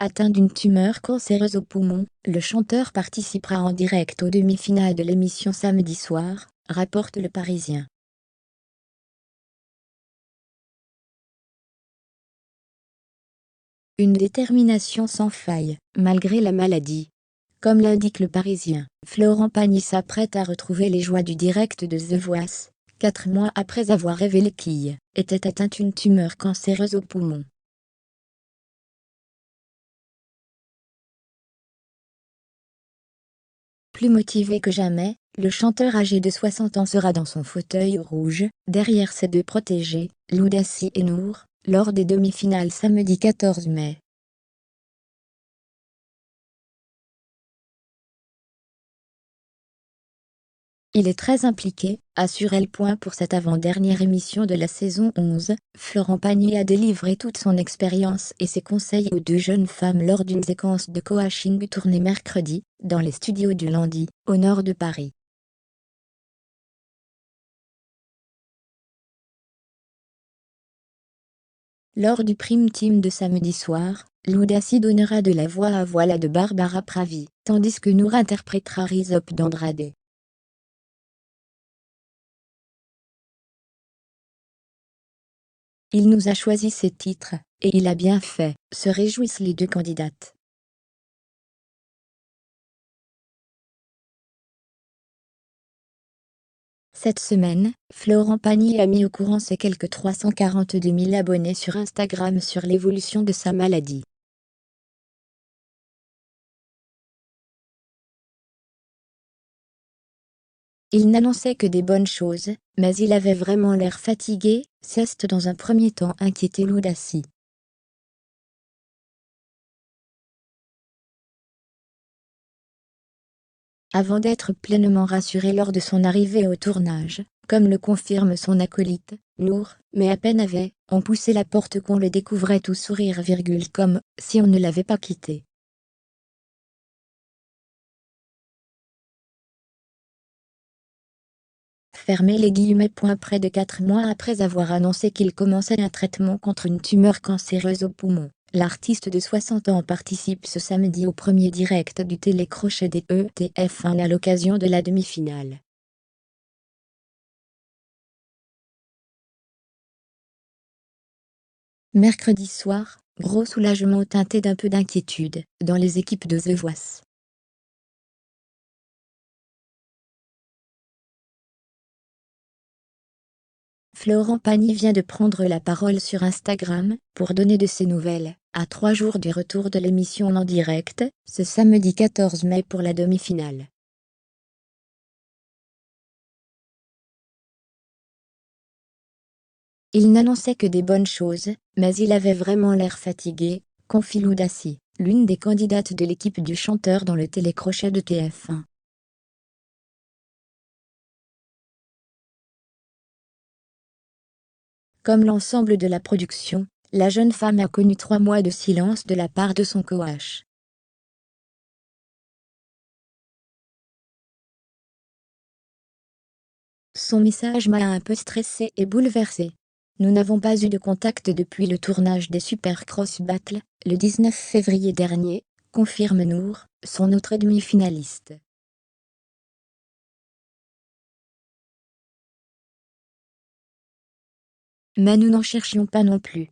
Atteint d'une tumeur cancéreuse au poumon, le chanteur participera en direct aux demi-finales de l'émission samedi soir, rapporte Le Parisien. Une détermination sans faille, malgré la maladie. Comme l'indique Le Parisien, Florent Pagny s'apprête à retrouver les joies du direct de The Voice, 4 mois après avoir révélé qu'il était atteint d'une tumeur cancéreuse au poumon. Plus motivé que jamais, le chanteur âgé de 60 ans sera dans son fauteuil rouge, derrière ses deux protégés, Loudacy et Nour, lors des demi-finales samedi 14 mai. Il est très impliqué, assure Elle. Pour cette avant-dernière émission de la saison 11, Florent Pagny a délivré toute son expérience et ses conseils aux deux jeunes femmes lors d'une séquence de coaching tournée mercredi, dans les studios du Landy, au nord de Paris. Lors du prime time de samedi soir, Loudacy donnera de la voix à Voilà de Barbara Pravi, tandis que Nour interprétera Rise-Up d'Andrade. Il nous a choisi ses titres, et il a bien fait, se réjouissent les deux candidates. Cette semaine, Florent Pagny a mis au courant ses quelques 342 000 abonnés sur Instagram sur l'évolution de sa maladie. Il n'annonçait que des bonnes choses, mais il avait vraiment l'air fatigué, s'est dans un premier temps inquiété Loudacy. Avant d'être pleinement rassuré lors de son arrivée au tournage, comme le confirme son acolyte, Nour, mais à peine avait-on poussé la porte qu'on le découvrait tout sourire, comme si on ne l'avait pas quitté. Fermez les guillemets. Près de 4 mois après avoir annoncé qu'il commençait un traitement contre une tumeur cancéreuse au poumon, l'artiste de 60 ans participe ce samedi au premier direct du télécrochet des TF1 à l'occasion de la demi-finale. Mercredi soir, gros soulagement teinté d'un peu d'inquiétude, dans les équipes de The Voice. Florent Pagny vient de prendre la parole sur Instagram, pour donner de ses nouvelles, à 3 jours du retour de l'émission en direct, ce samedi 14 mai pour la demi-finale. Il n'annonçait que des bonnes choses, mais il avait vraiment l'air fatigué, confie Loudacy, l'une des candidates de l'équipe du chanteur dans le télécrochet de TF1. Comme l'ensemble de la production, la jeune femme a connu 3 mois de silence de la part de son coach. Son message m'a un peu stressé et bouleversé. Nous n'avons pas eu de contact depuis le tournage des Supercross Battle, le 19 février dernier, confirme Nour, son autre demi-finaliste. Mais nous n'en cherchions pas non plus.